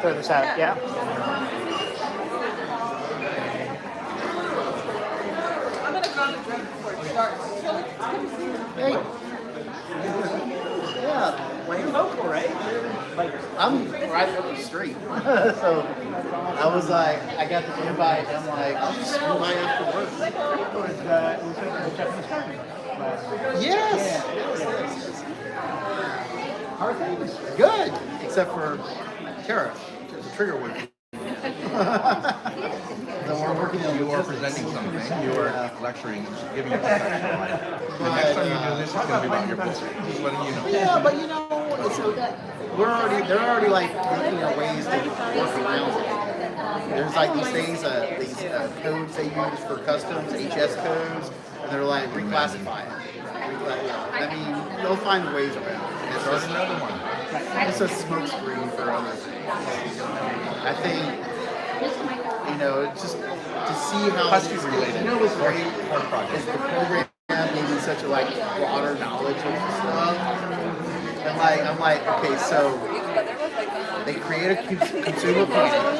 Throw this out, yeah. I'm gonna go on the drink before it starts. Hey. Yeah. Playing local, right? Like, I'm right up the street. So I was like, I got the invite, and I'm like, I'll just swing by after work. it was Japanese garden. Yes. How are things? Good. Except for Curris, the trigger word. We're working on You are presenting something, you are lecturing, giving a professional life. The next time you do this, it's going to be about your book. Just letting you know. Yeah, but you know, they're already like looking at ways to work around it. There's like these things, these codes they use for customs, HS codes, and they're like reclassify it. I mean, they'll find ways around it. Start another one. It's a smoke screen for other things. I think, you know, it's just to see how Husky related. You know what's great is the program gave me such a like broader knowledge of the stuff. And like I'm like, okay, so they create a consumer product.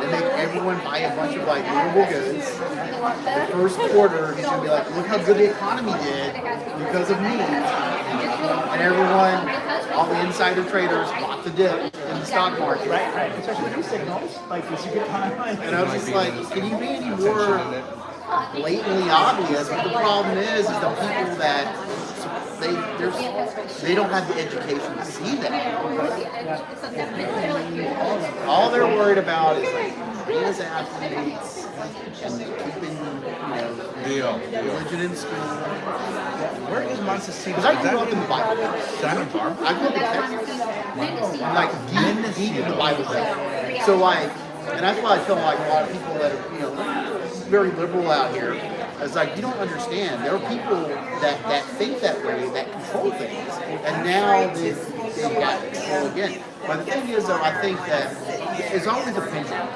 They make everyone buy a bunch of like durable goods. The first quarter is gonna be like, look how good the economy did because of me. And everyone, all the insider traders bought the dip in the stock market. Right. Especially with these signals, like it's a good time. And I was just like, can you be any more blatantly obvious? But the problem is the people that they don't have the education to see that. All they're worried about is like as athletes and keeping religion in school. Where is Montecito? Because I grew up in the Bible. Santa Barbara? I grew up in Texas. I'm like deep in the Bible Belt. So like, and that's why I tell like a lot of people that are very liberal out here. It's like you don't understand. There are people that think that way, that control things, and now they've got control again. But the thing is, though, I think that it's always a pendulum.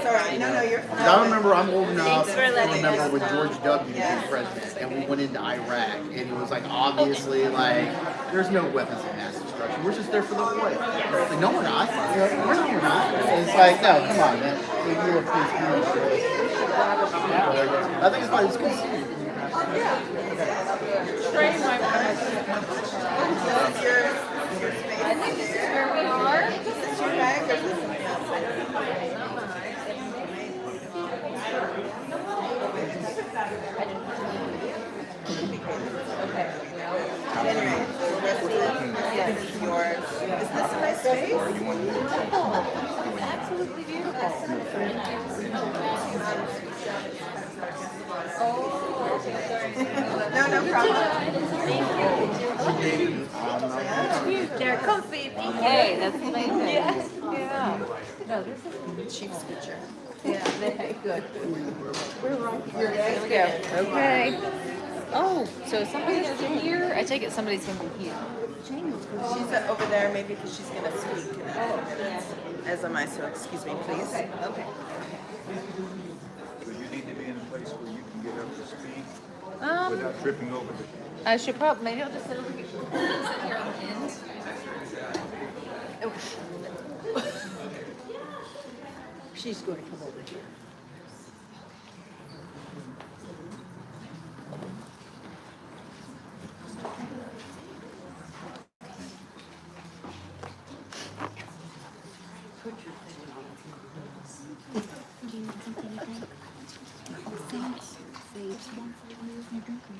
Sorry, no, you're fine. I remember, I'm old enough to remember when George W. was president, and we went into Iraq, and it was like obviously like there's no weapons of mass destruction. We're just there for the oil. Like, no, we're not. We're not. And it's like, no, come on, man. You're a free spirit. I think it's fine. It's good. Train my I think this is where we are. This is your bag or this is This is yours. Is this a nice space? Absolutely beautiful. No problem. They're comfy. Hey, that's amazing. Yes. Yeah. No, this is Chief scoocher. yeah, very good. Here we Go. Okay. Oh, so somebody's in here? I take it somebody's gonna be here. She's over there, maybe because she's going to speak in a couple minutes. As am I, so excuse me, please. Okay. So you need to be in a place where you can get up to speed Um, without tripping over the. I should probably, maybe I'll just sit over here. Sit here on the end. Oh. She's going to come over here.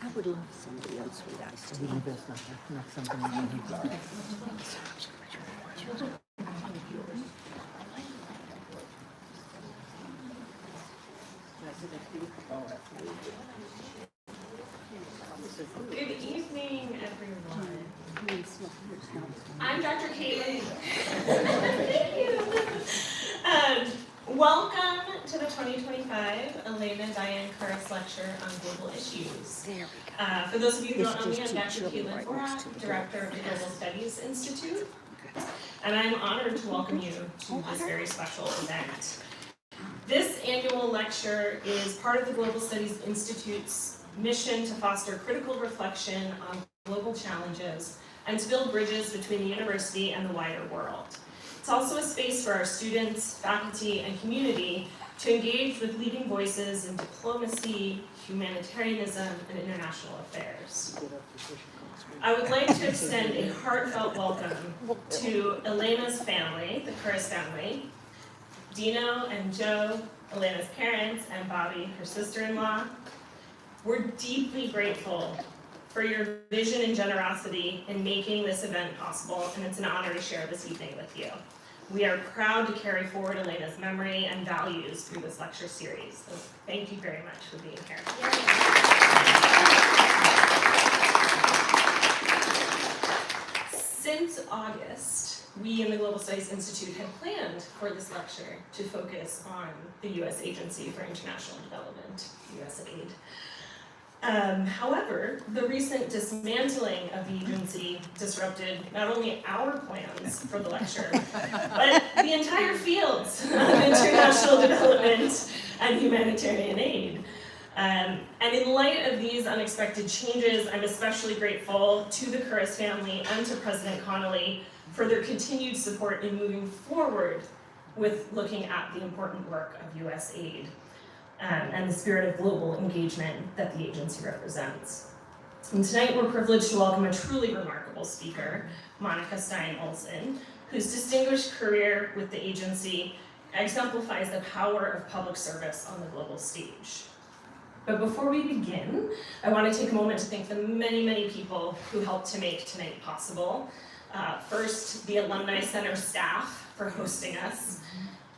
I would love somebody else with iced tea. Not something you need. Good evening, everyone. I'm Dr. Caitlin. Thank you. Welcome to the 2025 Elena Diane Curris Lecture on Global Issues. For those of you who don't know me, I'm Dr. Caitlin Borak, Director of the Global Studies Institute, and I'm honored to welcome you to this very special event. This annual lecture is part of the Global Studies Institute's mission to foster critical reflection on global challenges and to build bridges between the university and the wider world. It's also a space for our students, faculty, and community to engage with leading voices in diplomacy, humanitarianism, and international affairs. I would like to extend a heartfelt welcome to Elena's family, the Curris family, Dino and Joe, Elena's parents, and Bobby, her sister-in-law. We're deeply grateful for your vision and generosity in making this event possible, and it's an honor to share this evening with you. We are proud to carry forward Elena's memory and values through this lecture series. So thank you very much for being here. Since August, we in the Global Studies Institute had planned for this lecture to focus on the U.S. Agency for International Development, USAID. However, the recent dismantling of the agency disrupted not only our plans for the lecture, but the entire fields of international development and humanitarian aid. And in light of these unexpected changes, I'm especially grateful to the Curris family and to President Connolly for their continued support in moving forward with looking at the important work of USAID. And the spirit of global engagement that the agency represents. And tonight we're privileged to welcome a truly remarkable speaker, Monica Stein-Olson, whose distinguished career with the agency exemplifies the power of public service on the global stage. But before we begin, I want to take a moment to thank the many, many people who helped to make tonight possible. First, the Alumni Center staff for hosting us,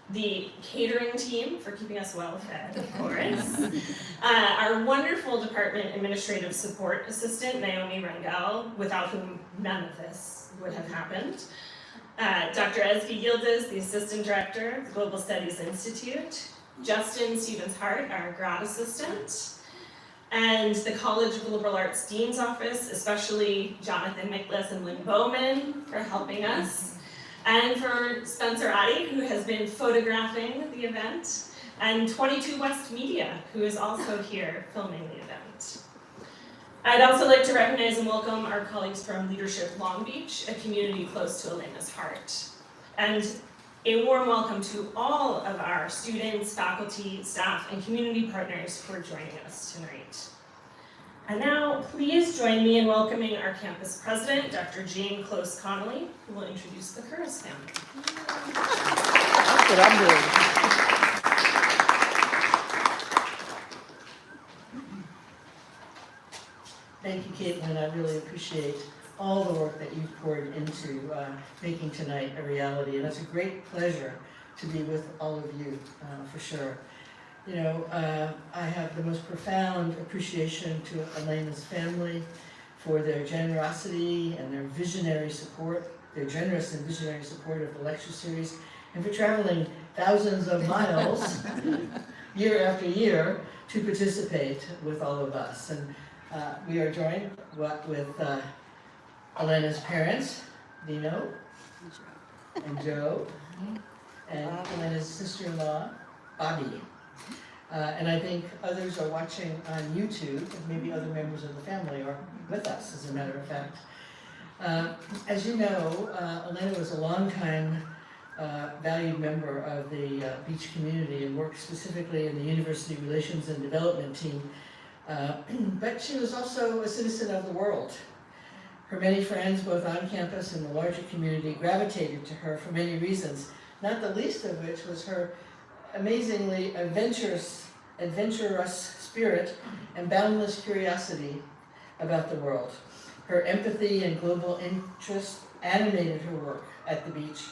the catering team for keeping us well fed, of course, our wonderful department administrative support assistant, Naomi Rangel, without whom none of this would have happened, Dr. Ezgi Yildiz, the assistant director of the Global Studies Institute, Justin Stevens-Hart, our grad assistant, and the College of Liberal Arts Dean's Office, especially Jonathan Miklas and Lynn Bowman for helping us, and for Spencer Addy, who has been photographing the event, and 22 West Media, who is also here filming the event. I'd also like to recognize and welcome our colleagues from Leadership Long Beach, a community close to Elena's heart. And a warm welcome to all of our students, faculty, staff, and community partners for joining us tonight. And now, please join me in welcoming our campus president, Dr. Jane Close Connolly, who will introduce the Curris family. That's what I'm doing. Thank you, Caitlin. I really appreciate all the work that you've poured into making tonight a reality. And it's a great pleasure to be with all of you, for sure. You know, I have the most profound appreciation to Elena's family for their generosity and their visionary support, their generous and visionary support of the lecture series, and for traveling thousands of miles year after year to participate with all of us. And we are joined with Elena's parents, Dino and Joe, and Elena's sister-in-law, Bobby. And I think others are watching on YouTube, and maybe other members of the family are with us, as a matter of fact. As you know, Elena was a longtime valued member of the beach community and worked specifically in the University Relations and Development team. But she was also a citizen of the world. Her many friends, both on campus and the larger community, gravitated to her for many reasons, not the least of which was her amazingly adventurous spirit and boundless curiosity about the world. Her empathy and global interest animated her work at the beach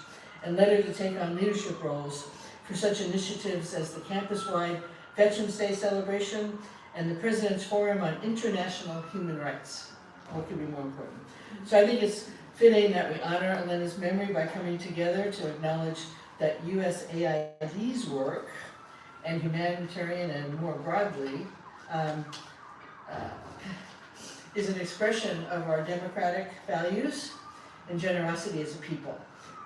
and led her to take on leadership roles for such initiatives as the campus-wide Veterans Day celebration and the President's Forum on International Human Rights. What could be more important? So I think it's fitting that we honor Elena's memory by coming together to acknowledge that USAID's work and humanitarian and more broadly is an expression of our democratic values and generosity as a people.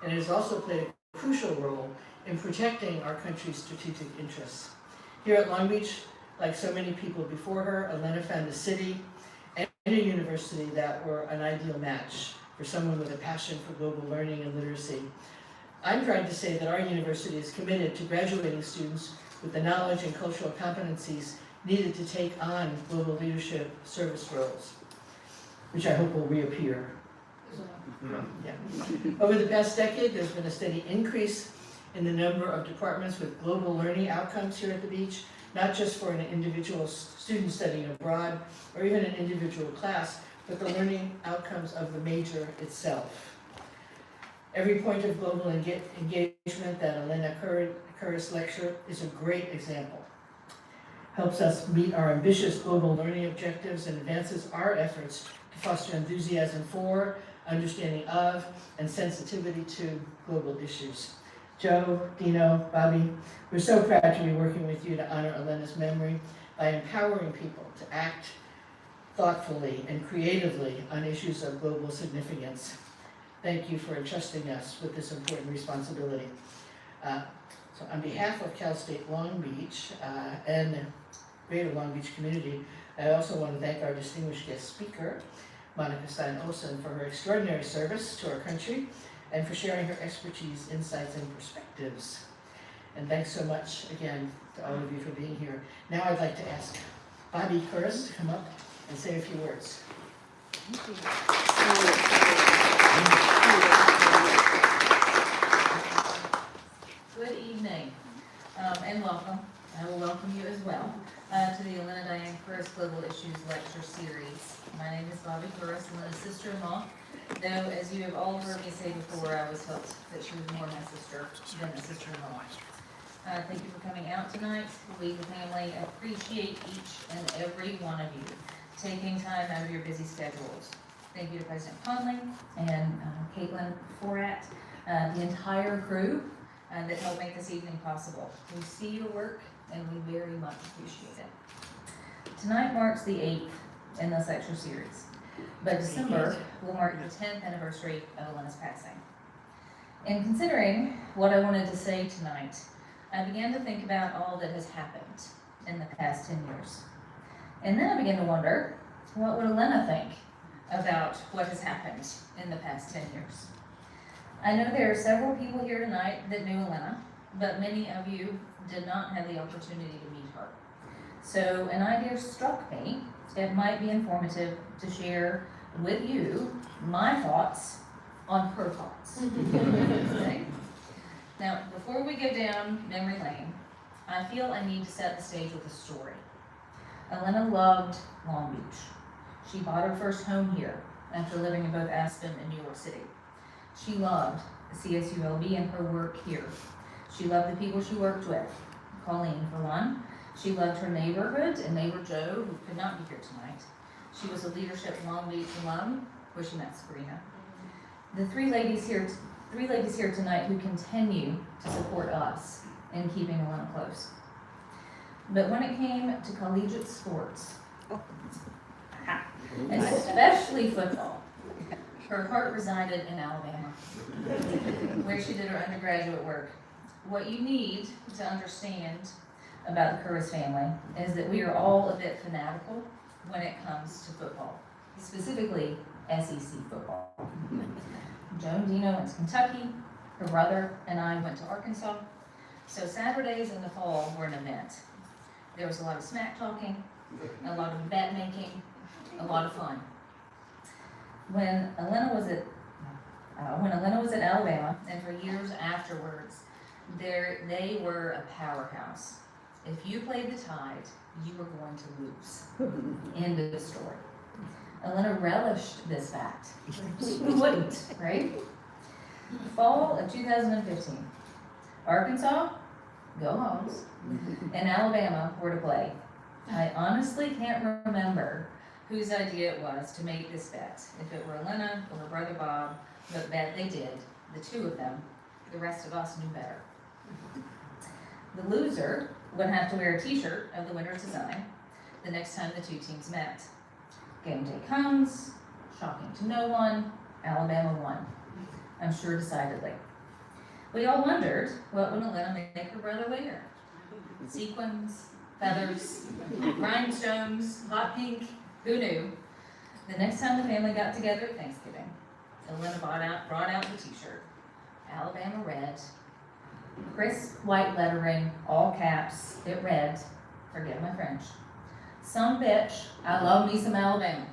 And it has also played a crucial role in protecting our country's strategic interests. Here at Long Beach, like so many people before her, Elena found a city and a university that were an ideal match for someone with a passion for global learning and literacy. I'm proud to say that our university is committed to graduating students with the knowledge and cultural competencies needed to take on global leadership service roles, which I hope will reappear. Yeah. Over the past decade, there's been a steady increase in the number of departments with global learning outcomes here at the beach, not just for an individual student studying abroad or even an individual class, but the learning outcomes of the major itself. Every point of global engagement that Elena Curris lecture is a great example. Helps us meet our ambitious global learning objectives and advances our efforts to foster enthusiasm for, understanding of, and sensitivity to global issues. Joe, Dino, Bobby, we're so proud to be working with you to honor Elena's memory by empowering people to act thoughtfully and creatively on issues of global significance. Thank you for entrusting us with this important responsibility. So on behalf of Cal State Long Beach and the greater Long Beach community, I also want to thank our distinguished guest speaker, Monica Stein-Olson, for her extraordinary service to our country and for sharing her expertise, insights, and perspectives. And thanks so much again to all of you for being here. Now I'd like to ask Bobby Curris to come up and say a few words. Thank you. Good evening, and welcome. I will welcome you as well to the Elena Diane Curris Global Issues Lecture Series. My name is Bobby Curris, Elena's sister-in-law, though as you have all heard me say before, I always felt that she was more my sister than a sister-in-law. Thank you for coming out tonight. We, the family, appreciate each and every one of you taking time out of your busy schedules. Thank you to President Conley and Caitlin Forat, the entire crew that helped make this evening possible. We see your work and we very much appreciate it. Tonight marks the 8th in this lecture series, but December will mark the 10th anniversary of Elena's passing. In considering what I wanted to say tonight, I began to think about all that has happened in the past 10 years. And then I began to wonder, what would Elena think about what has happened in the past 10 years? I know there are several people here tonight that knew Elena, but many of you did not have the opportunity to meet her. So an idea struck me. It might be informative to share with you my thoughts on her thoughts. Okay? Now, before we go down memory lane, I feel I need to set the stage with a story. Elena loved Long Beach. She bought her first home here after living in both Aspen and New York City. She loved CSULB and her work here. She loved the people she worked with. Colleen, for one. She loved her neighborhood and neighbor Joe, who could not be here tonight. She was a Leadership Long Beach alum, where she met Sabrina. The three ladies here tonight who continue to support us in keeping Elena close. But when it came to collegiate sports, especially football, her heart resided in Alabama, where she did her undergraduate work. What you need to understand about the Curris family is that we are all a bit fanatical when it comes to football, specifically SEC football. Joan Dino went to Kentucky, her brother and I went to Arkansas, so Saturdays in the fall were an event. There was a lot of smack talking, a lot of bet making, a lot of fun. When Elena was at Alabama, and for years afterwards, they were a powerhouse. If you played the Tide, you were going to lose. End of the story. Elena relished this fact. Who wouldn't, right? Fall of 2015, Arkansas, go Hogs, and Alabama were to play. I honestly can't remember whose idea it was to make this bet. If it were Elena or her brother Bob, but bet they did, the two of them. The rest of us knew better. The loser would have to wear a t-shirt of the winner's design the next time the two teams met. Game day comes, shocking to no one, Alabama won. I'm sure decidedly. We all wondered, what would Elena make her brother wear? Sequins, feathers, rhinestones, hot pink, who knew? The next time the family got together at Thanksgiving, Elena brought out the t-shirt. Alabama red, crisp white lettering, all caps, it read, forget my French, some bitch, I love me some Alabama.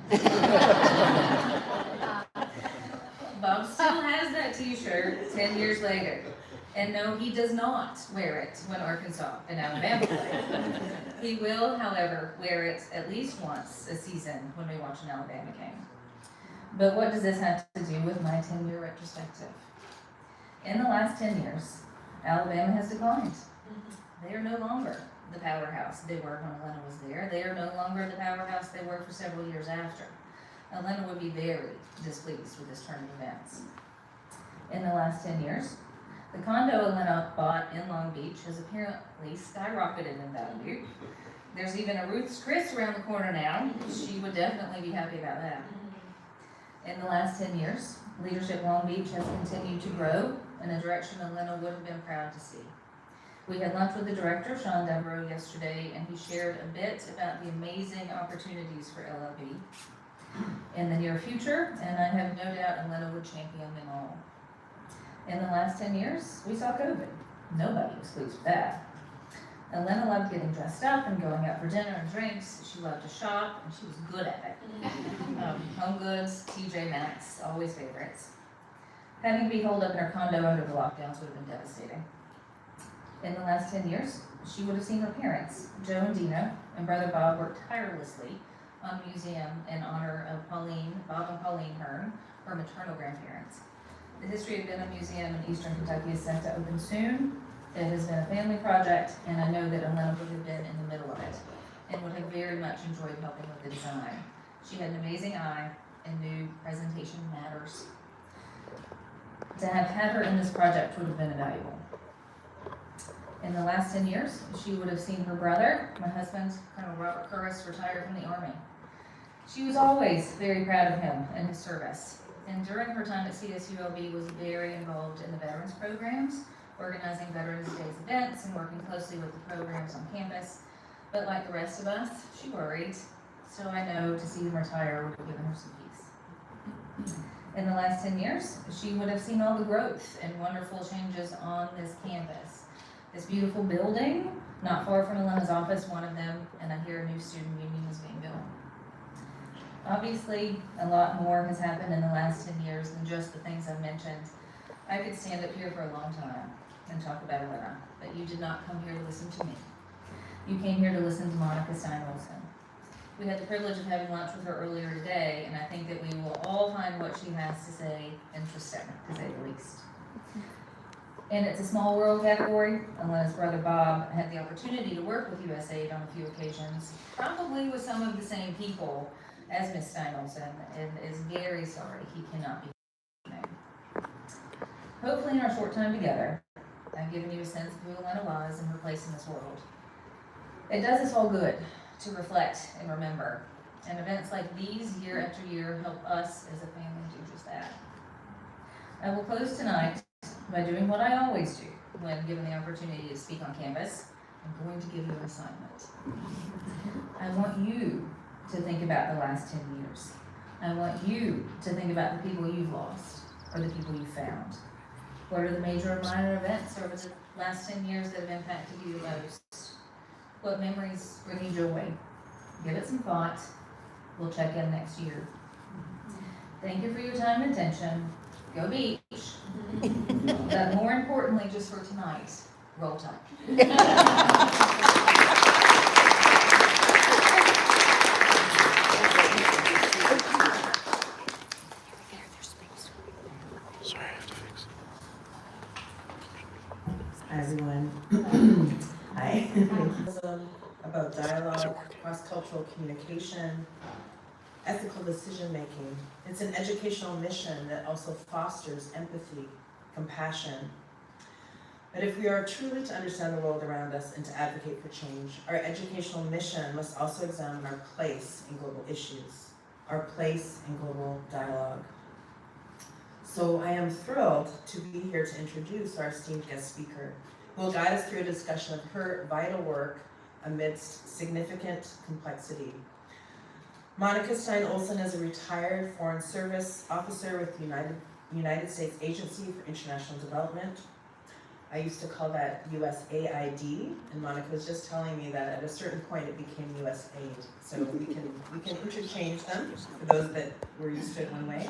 Bob still has that t-shirt 10 years later. And no, he does not wear it when Arkansas and Alabama play. He will, however, wear it at least once a season when we watch an Alabama game. But what does this have to do with my 10-year retrospective? In the last 10 years, Alabama has declined. They are no longer the powerhouse they were when Elena was there. They are no longer the powerhouse they were for several years after. Elena would be very displeased with this turn of events. In the last 10 years, the condo Elena bought in Long Beach has apparently skyrocketed in value. There's even a Ruth's Chris around the corner now. She would definitely be happy about that. In the last 10 years, Leadership Long Beach has continued to grow in a direction Elena would have been proud to see. We had lunch with the director, Sean Devereaux, yesterday, and he shared a bit about the amazing opportunities for LLB in the near future, and I have no doubt Elena would champion them all. In the last 10 years, we saw COVID. Nobody was pleased with that. Elena loved getting dressed up and going out for dinner and drinks. She loved to shop, and she was good at it. Home Goods, TJ Maxx, always favorites. Having to be holed up in her condo under the lockdowns would have been devastating. In the last 10 years, she would have seen her parents, Joe and Dino, and brother Bob work tirelessly on a museum in honor of Bob and Pauline Hearn, her maternal grandparents. The History of Benham Museum in Eastern Kentucky is set to open soon. It has been a family project, and I know that Elena would have been in the middle of it and would have very much enjoyed helping with the design. She had an amazing eye and knew presentation matters. To have had her in this project would have been invaluable. In the last 10 years, she would have seen her brother, my husband, Colonel Robert Curris, retire from the Army. She was always very proud of him and his service. And during her time at CSULB was very involved in the veterans programs, organizing Veterans Days events and working closely with the programs on campus. But like the rest of us, she worried. So I know to see him retire would have given her some peace. In the last 10 years, she would have seen all the growth and wonderful changes on this campus. This beautiful building, not far from Elena's office, one of them, and I hear a new student union is being built. Obviously, a lot more has happened in the last 10 years than just the things I mentioned. I could stand up here for a long time and talk about Elena, but you did not come here to listen to me. You came here to listen to Monica Stein-Olson. We had the privilege of having lunch with her earlier today, and I think that we will all find what she has to say interesting, to say the least. And it's a small world category. Elena's brother Bob had the opportunity to work with USAID on a few occasions, probably with some of the same people as Ms. Stein-Olson, and is very sorry he cannot be named. Hopefully in our short time together, I've given you a sense of who Elena was and her place in this world. It does us all good to reflect and remember, and events like these year after year help us as a family do just that. I will close tonight by doing what I always do when given the opportunity to speak on campus. I'm going to give you an assignment. I want you to think about the last 10 years. I want you to think about the people you've lost or the people you've found. What are the major and minor events over the last 10 years that have impacted you the most? What memories bring you joy? Give it some thought. We'll check in next year. Thank you for your time and attention. Go Beach. But more importantly, just for tonight, roll Tide. Hi, everyone. Hi. About dialogue, cross-cultural communication, ethical decision-making. It's an educational mission that also fosters empathy, compassion. But if we are truly to understand the world around us and to advocate for change, our educational mission must also examine our place in global issues, our place in global dialogue. So I am thrilled to be here to introduce our esteemed guest speaker, who will guide us through a discussion of her vital work amidst significant complexity. Monica Stein-Olson is a retired Foreign Service officer with the United States Agency for International Development. I used to call that USAID, and Monica was just telling me that at a certain point it became USAID. So we can interchange them for those that were used to it one way.